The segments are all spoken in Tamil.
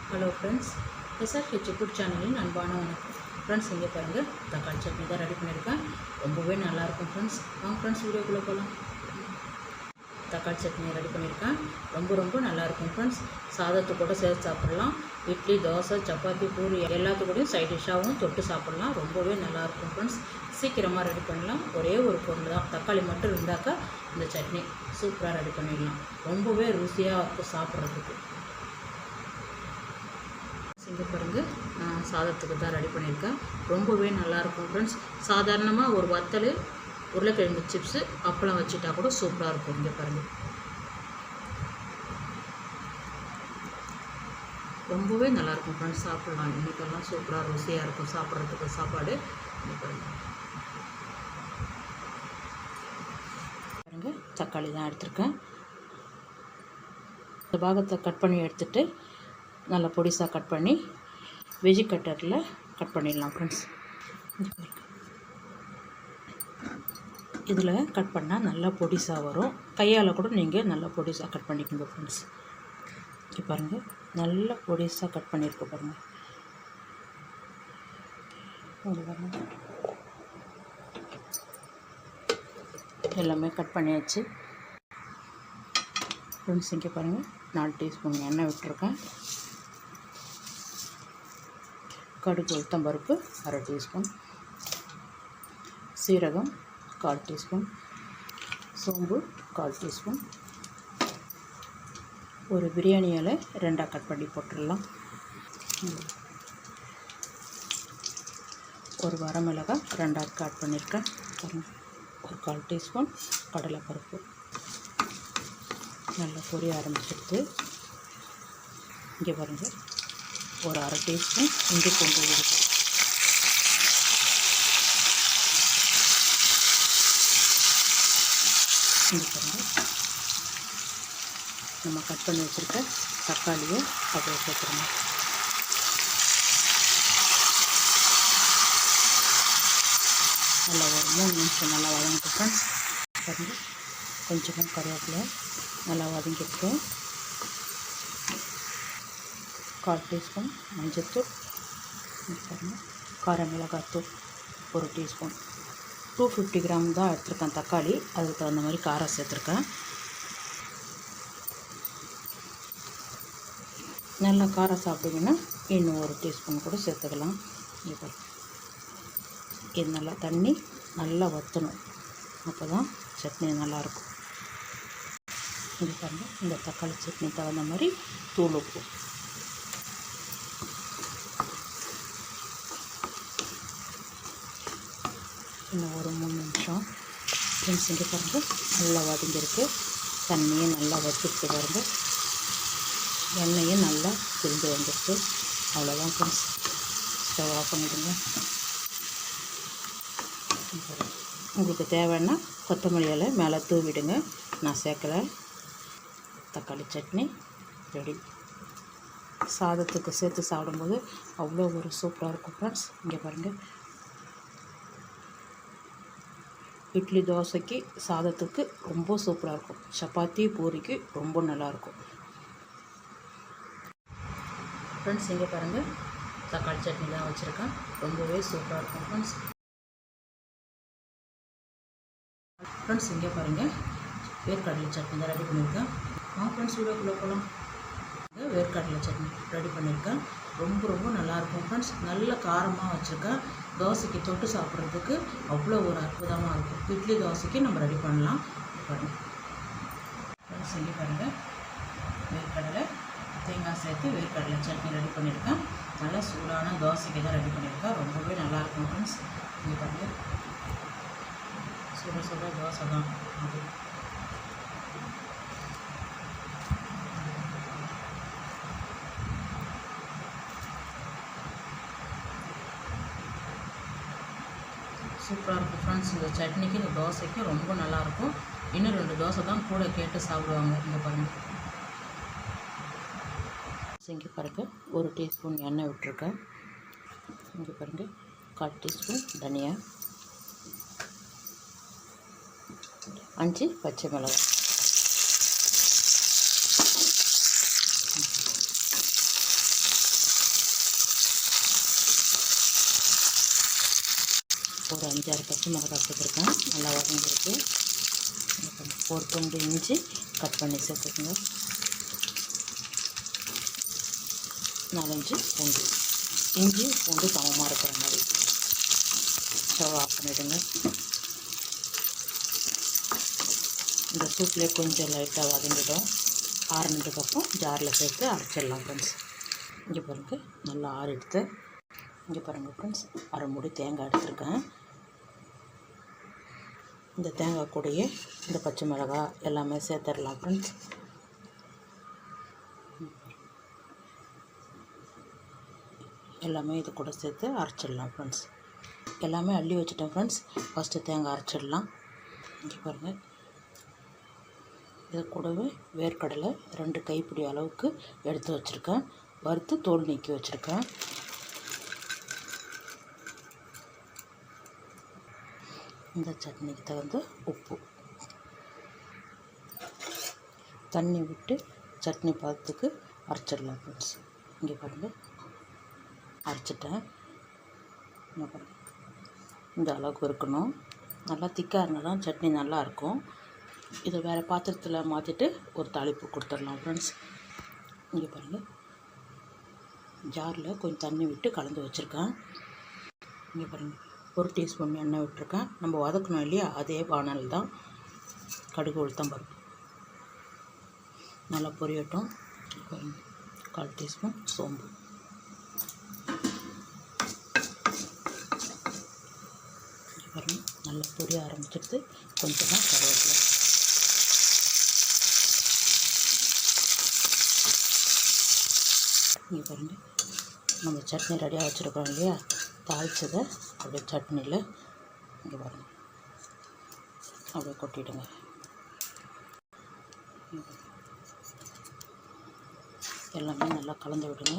ஹலோ ஃப்ரெண்ட்ஸ், எஸ்ஆர்ஹெச் ஃபுட் சேனலின் அன்பான வணக்கம். ஃப்ரெண்ட்ஸ், இங்கே பாருங்கள், தக்காளி சட்னி தான் ரெடி பண்ணியிருக்கேன். ரொம்பவே நல்லாயிருக்கும் ஃப்ரெண்ட்ஸ். வாங்க ஃப்ரெண்ட்ஸ், வீடியோக்குள்ளே போகலாம். தக்காளி சட்னி ரெடி பண்ணியிருக்கேன். ரொம்ப நல்லாயிருக்கும் ஃப்ரெண்ட்ஸ். சாதத்து கூட சேர்த்து சாப்பிட்லாம். இட்லி, தோசை, சப்பாத்தி, பூரி எல்லாத்துக்கூடையும் சைட் டிஷ்ஷாகவும் தொட்டு சாப்பிட்லாம். ரொம்பவே நல்லாயிருக்கும் ஃப்ரெண்ட்ஸ். சீக்கிரமாக ரெடி பண்ணலாம். ஒரே ஒரு பொருள் தான், தக்காளி மட்டும் இருந்தாக்கா இந்த சட்னி சூப்பராக ரெடி பண்ணிடலாம். ரொம்பவே ருசியாக இருக்கும் சாப்பிட்றதுக்கு. இங்கே பாருங்கள், நான் சாதத்துக்கு தான் ரெடி பண்ணியிருக்கேன். ரொம்பவே நல்லாயிருக்கும் ஃப்ரெண்ட்ஸ். சாதாரணமாக ஒரு வத்தல், உருளைக்கிழங்கு சிப்ஸு, அப்பளம் வச்சுட்டா கூட சூப்பராக இருக்கும். இங்கே பாருங்கள், ரொம்பவே நல்லாயிருக்கும் ஃப்ரெண்ட்ஸ். சாப்பிட்லாம். இன்றைக்கெல்லாம் சூப்பராக ருசியாக இருக்கும் சாப்பிட்றதுக்கு சாப்பாடு. இங்கே பாருங்கள், தக்காளி தான் எடுத்திருக்கேன். இந்த பாகத்தை கட் பண்ணி எடுத்துகிட்டு நல்லா பொடிசாக கட் பண்ணி வெஜி கட்டரில் கட் பண்ணிடலாம் ஃப்ரெண்ட்ஸ். இதில் கட் பண்ணால் நல்லா பொடிசாக வரும். கையால் கூட நீங்கள் நல்லா பொடிசாக கட் பண்ணிக்கோங்க ஃப்ரெண்ட்ஸ். இப்போ பாருங்கள், நல்லா பொடிசாக கட் பண்ணியிருக்க பாருங்கள். எல்லாமே கட் பண்ணியாச்சு ஃப்ரெண்ட்ஸ். இங்கே பாருங்கள், 4 டீஸ்பூன் எண்ணெய் விட்டுருக்கேன். கடுகு, உளுத்தம்பருப்பு 1/2 டீஸ்பூன், சீரகம் 1/4 டீஸ்பூன், சோம்பு 1/4 டீஸ்பூன், ஒரு பிரியாணி இலை 2ஆக கட் பண்ணி போட்டுடலாம். ஒரு வரமிளகாய் 2ஆக கட் பண்ணியிருக்கேன். ஒரு 1/4 டீஸ்பூன் கடலைப்பருப்பு. நல்லா பொரிய ஆரம்பிச்சிடுது. இங்கே பாருங்கள், ஒரு 1/2 டீஸ்பூன் இஞ்சி பூண்டு விழுது. இங்கே பாருங்கள், நம்ம கட் பண்ணி வச்சுருக்க தக்காளியை அப்படியே சேர்த்துருங்க. நல்லா ஒரு 3 நிமிஷம் நல்லா வதங்கிட்டு ஃப்ரெண்ட்ஸ். பாருங்கள், கொஞ்சமாக கருவேப்பிலை நல்லா வதங்கிட்டு 1/4 டீஸ்பூன் மஞ்சள்தூள், பாருங்கள், கார மிளகாத்தூள் 1 டீஸ்பூன். 250 கிராம் தான் எடுத்துருக்கேன் தக்காளி, அதுக்கு தகுந்த மாதிரி காரம் சேர்த்துருக்கேன். நல்லா காரம் சாப்பிட்டிங்கன்னா இன்னும் 1 டீஸ்பூன் கூட சேர்த்துக்கலாம். இப்போ இது நல்லா தண்ணி நல்லா வற்றணும், அப்போ தான் சட்னி நல்லாயிருக்கும். இது பாருங்கள், இந்த தக்காளி சட்னி தகுந்த மாதிரி தூள் உப்பு. இன்னும் ஒரு 3 நிமிஷம் ஃப்ரெண்ட்ஸ். இங்கே பாருங்கள், நல்லா வதங்கிருக்கு. தண்ணியும் நல்லா வச்சுட்டு பாருங்கள், எண்ணெயும் நல்லா பிரிஞ்சு வந்துருக்கு. அவ்வளோதான் ஃப்ரெண்ட்ஸ், ஸ்டவ் ஆஃப் பண்ணிவிடுங்க. உங்களுக்கு தேவைன்னா கொத்தமல்லி இலை மேலே தூவிடுங்க, நான் சேர்க்கலை. தக்காளி சட்னி ரெடி. சாதத்துக்கு சேர்த்து சாப்பிடும்போது அவ்வளோ ஒரு சூப்பராக இருக்கும் ஃப்ரெண்ட்ஸ். இங்கே பாருங்கள், இட்லி, தோசைக்கு, சாதத்துக்கு ரொம்ப சூப்பராக இருக்கும். சப்பாத்தி, பூரிக்கு ரொம்ப நல்லாயிருக்கும் ஃப்ரெண்ட்ஸ். இங்கே பாருங்கள், தக்காளி சட்னி தான் வச்சுருக்கேன். ரொம்பவே சூப்பராக இருக்கும் ஃப்ரெண்ட்ஸ். ஃப்ரெண்ட்ஸ், இங்கே பாருங்கள், வேர்க்கடலை சட்னி தான் ரெடி பண்ணியிருக்கேன். ஃப்ரெண்ட்ஸ், வீடியோக்குள்ளே போகலாம். வேர்க்கடலை சட்னி ரெடி பண்ணியிருக்கேன். ரொம்ப நல்லாயிருக்கும் ஃப்ரெண்ட்ஸ். நல்ல காரமாக வச்சுருக்கேன். தோசைக்கு தொட்டு சாப்பிட்றதுக்கு அவ்வளோ ஒரு அற்புதமாக இருக்கும். இட்லி, தோசைக்கு நம்ம ரெடி பண்ணலாம். பாருங்கள் ஃப்ரெண்ட்ஸ், இங்கே பாருங்கள், வேர்க்கடலை தேங்காய் சேர்த்து வேர்க்கடலை சட்னி ரெடி பண்ணியிருக்கேன். நல்லா சூடான தோசைக்கு தான் ரெடி பண்ணியிருக்கேன். ரொம்பவே நல்லாயிருக்கும் ஃப்ரெண்ட்ஸ். இங்கே பாருங்கள், சுட தோசை தான் அது. சூப்பராக இருக்கும் ஃப்ரெண்ட்ஸ். இந்த சட்னிக்கு, இந்த தோசைக்கு ரொம்ப நல்லாயிருக்கும். இன்னும் 2 தோசை தான் கூட கேட்டு சாப்பிடுவாங்க. இங்கே பாருங்கள், இங்கே பாருங்கள், 1 டீஸ்பூன் எண்ணெய் விட்டுருக்கேன். இங்கே பாருங்கள், 1/4 டீஸ்பூன் தனியா, 5 பச்சை மிளகாய், ஒரு 5-6 பச்சை மிளகாய் சேர்த்துருக்கேன். நல்லா வதங்கிருக்கு. ஒரு துண்டு இஞ்சி கட் பண்ணி சேர்த்துக்குங்க. 4-5 பூண்டு, இஞ்சி பூண்டு சமமாக இருக்கிற மாதிரி ஸ்டவ் ஆஃப் பண்ணிவிடுங்க. இந்த சூப்லேயே கொஞ்சம் லைட்டாக வதங்கிடும். ஆறுனதுக்கப்புறம் ஜாரில் சேர்த்து அரைச்சிடலாம் ஃப்ரெண்ட்ஸ். இங்கே பாருங்கள், நல்லா எடுத்து இங்கே பாருங்கள் ஃப்ரெண்ட்ஸ், அரை மூடி தேங்காய் எடுத்துருக்கேன். இந்த தேங்காய் கூடயே இந்த பச்சை மிளகாய் எல்லாமே சேர்த்துடலாம் ஃப்ரெண்ட்ஸ். எல்லாமே இது கூட சேர்த்து அரைச்சிடலாம் ஃப்ரெண்ட்ஸ். எல்லாமே அள்ளி வச்சுட்டேன் ஃப்ரெண்ட்ஸ். ஃபஸ்ட்டு தேங்காய் அரைச்சிடலாம். இங்கே பாருங்கள், இது கூடவே வேர்க்கடலை 2 கைப்பிடி அளவுக்கு எடுத்து வச்சுருக்கேன். வறுத்து தோல் நீக்கி வச்சுருக்கேன். இந்த சட்னிக்கு தகுந்த உப்பு, தண்ணி விட்டு சட்னி பதத்துக்கு அரைச்சிடலாம் ஃப்ரெண்ட்ஸ். இங்கே பாருங்கள், அரைச்சிட்டேன். இங்கே பாருங்கள், இந்த அளவுக்கு இருக்கணும். நல்லா திக்காக இருந்தால் தான் சட்னி நல்லாயிருக்கும். இதை வேறு பாத்திரத்தில் மாற்றிட்டு ஒரு தாளிப்பு கொடுத்துடலாம் ஃப்ரெண்ட்ஸ். இங்கே பாருங்கள், ஜாரில் கொஞ்சம் தண்ணி விட்டு கலந்து வச்சுருக்கேன். இங்கே பாருங்கள், 1 டீஸ்பூன் எண்ணெய் விட்டுருக்கேன். நம்ம வதக்கணும் இல்லையா, அதே வானல் தான். கடுகு உளுத்தம் பருப்பு நல்லா பொரியட்டும். பாருங்கள், 1/4 டீஸ்பூன் சோம்பு, பாருங்கள் நல்லா பொரிய ஆரம்பிச்சிடுது. கொஞ்சமாக கருவேப்பிலை, இங்கே பாருங்கள், நம்ம சட்னி ரெடியாக வச்சுருக்கோம் இல்லையா, தாளித்ததை அப்படியே சட்னியில் இங்கே பாருங்கள் அப்படியே கொட்டிவிடுங்க. எல்லாமே நல்லா கலந்து விடுங்க.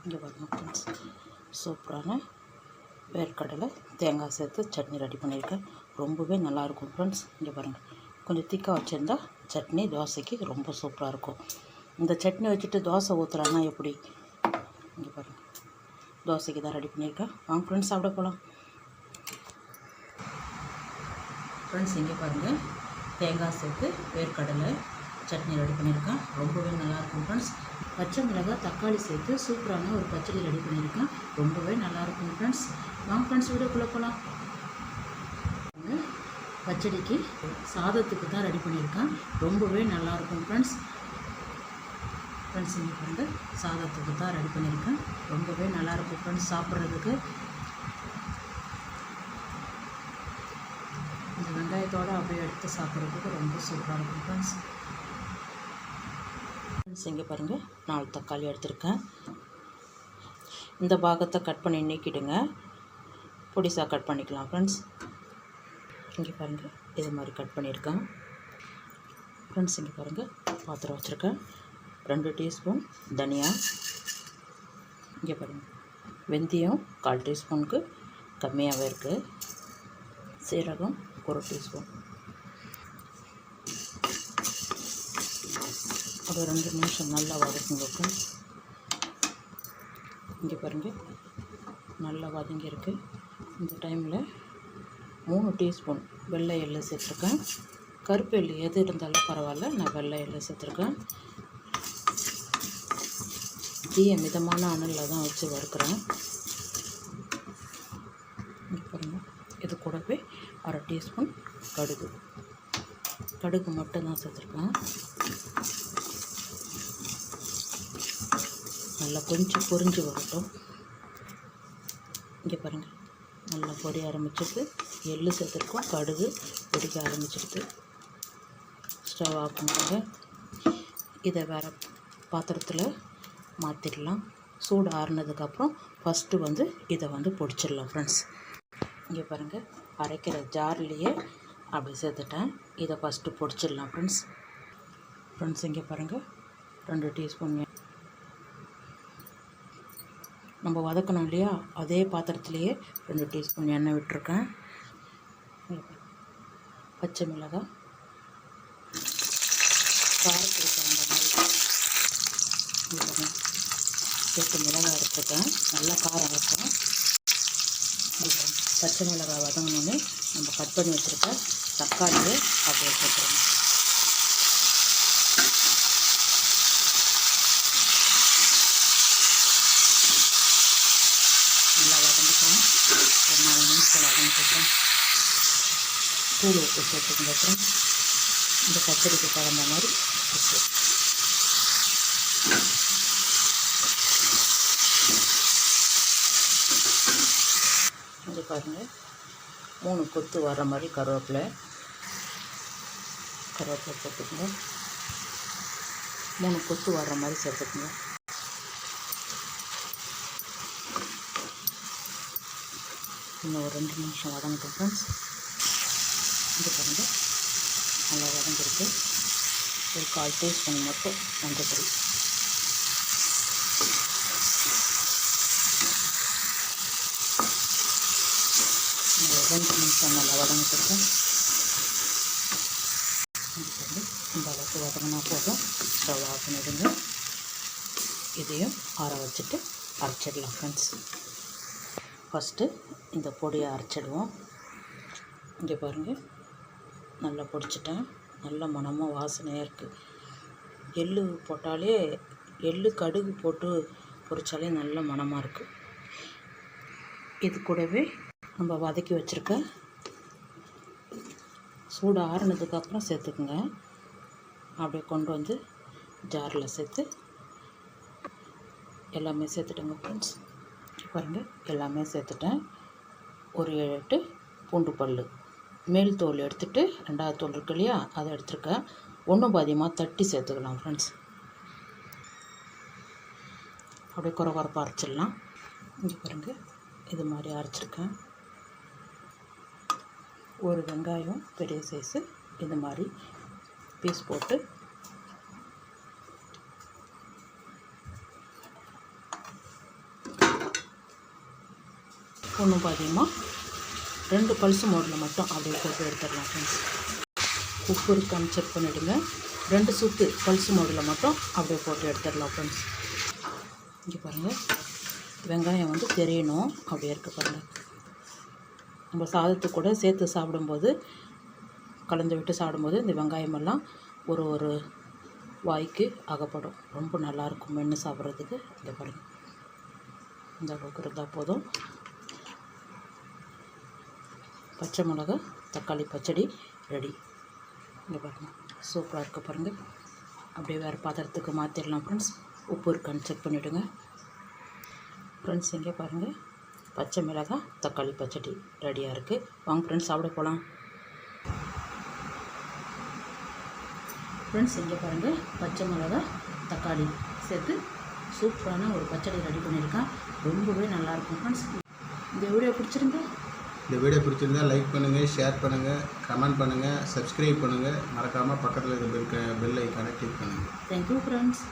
இங்கே பாருங்கள் ஃப்ரெண்ட்ஸ், சூப்பரான வேர்க்கடலை தேங்காய் சேர்த்து சட்னி ரெடி பண்ணியிருக்கேன். ரொம்பவே நல்லாயிருக்கும் ஃப்ரெண்ட்ஸ். இங்கே பாருங்கள், கொஞ்சம் திக்காக வச்சுருந்தா சட்னி தோசைக்கு ரொம்ப சூப்பராக இருக்கும். இந்த சட்னி வச்சுட்டு தோசை ஊற்றுறாங்கன்னா எப்படி? இங்கே பாருங்கள், தோசைக்கு தான் ரெடி பண்ணியிருக்கேன். வாங்க ஃப்ரெண்ட்ஸ், சாப்பிட போகலாம். ஃப்ரெண்ட்ஸ், இங்கே பாருங்கள், தேங்காய் சேர்த்து வேர்க்கடலை சட்னி ரெடி பண்ணியிருக்கேன். ரொம்பவே நல்லாயிருக்கும் ஃப்ரெண்ட்ஸ். பச்சை மிளகாய் தக்காளி சேர்த்து சூப்பரான ஒரு பச்சடி ரெடி பண்ணியிருக்கேன். ரொம்பவே நல்லாயிருக்கும் ஃப்ரெண்ட்ஸ். வாங்க ஃப்ரெண்ட்ஸ், வீடியோக்குள்ளே போகலாம். பச்சடிக்கு சாதத்துக்கு தான் ரெடி பண்ணியிருக்கேன். ரொம்பவே நல்லாயிருக்கும் ஃப்ரெண்ட்ஸ். இங்கே பாருங்கள், சாதத்துக்கு தான் ரெடி பண்ணியிருக்கேன். ரொம்பவே நல்லாயிருக்கும் ஃப்ரெண்ட்ஸ் சாப்பிட்றதுக்கு. இந்த வெங்காயத்தோடு அப்படியே எடுத்து சாப்பிட்றதுக்கு ரொம்ப சூப்பராக இருக்கும் ஃப்ரெண்ட்ஸ். இங்கே பாருங்கள், 4 தக்காளி எடுத்திருக்கேன். இந்த பாகத்தை கட் பண்ணி நீக்கிடுங்க. பொடிசாக கட் பண்ணிக்கலாம் ஃப்ரெண்ட்ஸ். இங்கே பாருங்கள், இது மாதிரி கட் பண்ணியிருக்கேன் ஃப்ரெண்ட்ஸ். இங்கே பாருங்கள், பாத்திரம் வச்சுருக்கேன். 2 டீஸ்பூன் தனியா, இங்கே பாருங்கள் வெந்தயம் 1/4 டீஸ்பூனுக்கு கம்மியாகவே இருக்குது. சீரகம் 1 டீஸ்பூன். ஒரு 2 நிமிஷம் நல்லா வதக்குங்க ஃப்ரெண்ட்ஸ். இங்கே பாருங்கள், நல்லா வதங்கியிருக்கு. இந்த டைமில் 3 டீஸ்பூன் வெள்ளை எள்ளு சேர்த்துருக்கேன். கருப்பு எள்ளு எது இருந்தாலும் பரவாயில்ல, நான் வெள்ளை எள்ளு சேர்த்துருக்கேன். தீயை மிதமான அனலில் தான் வச்சு வறுக்கிறேன். பாருங்கள், இது கூடவே 1/2 டீஸ்பூன் கடுகு மட்டும்தான் சேர்த்துருக்கேன். நல்லா கொஞ்சம் பொரிஞ்சு வரட்டும். இங்கே பாருங்கள், நல்லா பொரிய ஆரம்பிச்சிட்டு எள்ளு சேர்த்துருக்கோம். கடுகு பொரிக்க ஆரம்பிச்சிடுது. ஸ்டவ் ஆஃப் பண்ணுங்க. இதை வேறு பாத்திரத்தில் மாற்றிடலாம். சூடு ஆறுனதுக்கப்புறம் ஃபஸ்ட்டு இதை பொடிச்சிடலாம் ஃப்ரெண்ட்ஸ். இங்கே பாருங்கள், அரைக்கிற ஜார்லேயே அப்படி சேர்த்துட்டேன். இதை ஃபஸ்ட்டு பொடிச்சிடலாம் ஃப்ரெண்ட்ஸ். இங்கே பாருங்கள், 2 டீஸ்பூன் நம்ம வதக்கணும் இல்லையா, அதே பாத்திரத்துலேயே 2 டீஸ்பூன் எண்ணெய் விட்டுருக்கேன். பச்சை மிளகாய் காரத்துக்கு தகுந்த மாதிரி 8 மிளகாய் எடுத்துருக்கேன். நல்லா காரம் இருக்கும். பச்சை மிளகாய் வதங்கினோடனே நம்ம கட் பண்ணி வச்சுருக்க தக்காளியை அப்படியே போட்டுருவோம். நல்லா வதங்கிட்டோம். ஒரு 4 நிமிஷம் வதங்கிட்டோம். தூள் உப்பு சேர்த்துக்கங்க. அப்புறம் இந்த பச்சடிக்கு தகுந்த மாதிரி உப்பு. இது பாருங்கள், 3 கொத்து வர்ற மாதிரி கருவேப்பிலை சேர்த்துக்குங்க. 3 கொத்து வர்ற மாதிரி சேர்த்துக்குங்க. இன்னும் ஒரு 2 நிமிஷம் வதங்கட்டும் ஃப்ரெண்ட்ஸ். இது பாருங்கள், நல்லா வதங்கிருக்கு. ஒரு 1/4 டீஸ்பூன் மட்டும் மஞ்சள். ஒரு 2 நிமிஷம் நல்லா வதங்கிட்டு இந்த அளவுக்கு வதங்கினா போதும். ஸ்டவ் ஆஃப் பண்ணிடுங்க. இதையும் ஆற வச்சுட்டு அரைச்சிடலாம் ஃப்ரெண்ட்ஸ். ஃபஸ்ட்டு இந்த பொடியை அரைச்சிடுவோம். இங்கே பாருங்கள், நல்லா பொடிச்சிட்டேன். நல்ல மணமாக வாசனையாக இருக்குது. எள்ளு போட்டாலே, எள்ளு கடுகு போட்டு பொரிச்சாலே நல்ல மணமாக இருக்குது. இது கூடவே நம்ம வதக்கி வச்சுருக்க சூடு ஆறுனதுக்கப்புறம் சேர்த்துக்குங்க. அப்படியே கொண்டு வந்து ஜாரில் சேர்த்து எல்லாமே சேர்த்துட்டேங்க ஃப்ரெண்ட்ஸ். பாருங்கள், எல்லாமே சேர்த்துட்டேன். ஒரு 8 பூண்டு பல், மேல் தோல் எடுத்துகிட்டு 2வது தோல் இருக்கு இல்லையா, அதை எடுத்துருக்கேன். 1 பாதியமாக தட்டி சேர்த்துக்கலாம் ஃப்ரெண்ட்ஸ். அப்படியே குறப்பாக அரைச்சிடலாம். இங்கே பாருங்கள், இது மாதிரி அரைச்சிருக்கேன். ஒரு வெங்காயம் பெரிய சைஸு இது மாதிரி பீஸ் போட்டு ஒன்றும் பாதியமாக 2 பல்ஸ் மோடில் மட்டும் அப்படியே போட்டு எடுத்துடலாம் ஃப்ரெண்ட்ஸ். உப்பு இருக்கான்னு செக் பண்ணிவிடுங்க. 2 சுற்று பல்ஸ் மோடில் மட்டும் அப்படியே போட்டு எடுத்துடலாம் ஃப்ரெண்ட்ஸ். இங்கே பாருங்கள், வெங்காயம் வந்து தெரியணும். அப்படியே இருக்குது பாருங்கள். நம்ம சாதத்துக்கு கூட சேர்த்து சாப்பிடும்போது, கலந்து விட்டு சாப்பிடும்போது இந்த வெங்காயமெல்லாம் ஒரு வாய்க்கு அகப்படும். ரொம்ப நல்லாயிருக்கும் மென்று சாப்பிட்றதுக்கு. இங்கே பாருங்கள், இந்த அளவுக்கு இருந்தால் போதும். பச்சை மிளகா தக்காளி பச்சடி ரெடி. இங்கே பாருங்கள், சூப்பராக இருக்குது பாருங்கள். அப்படியே வேறு பாத்திரத்துக்கு மாற்றிடலாம் ஃப்ரெண்ட்ஸ். உப்பு இருக்கான்னு செக் பண்ணிவிடுங்க ஃப்ரெண்ட்ஸ். இங்கே பாருங்கள், பச்சை மிளகாய் தக்காளி பச்சடி ரெடியாக இருக்குது. வாங்க ஃப்ரெண்ட்ஸ், சாப்பிட போகலாம். ஃப்ரெண்ட்ஸ், இங்கே பாருங்கள், பச்சை மிளகாய் தக்காளி சேர்த்து சூப்பரான ஒரு பச்சடி ரெடி பண்ணியிருக்கேன். ரொம்பவே நல்லாயிருக்கும் ஃப்ரெண்ட்ஸ். இந்த வீடியோ பிடிச்சிருந்தா லைக் பண்ணுங்கள், ஷேர் பண்ணுங்கள், கமெண்ட் பண்ணுங்கள், சப்ஸ்கிரைப் பண்ணுங்கள். மறக்காமல் பக்கத்தில் இருக்க பெல் ஐக்கானை கிளிக் பண்ணுங்கள். Thank you friends.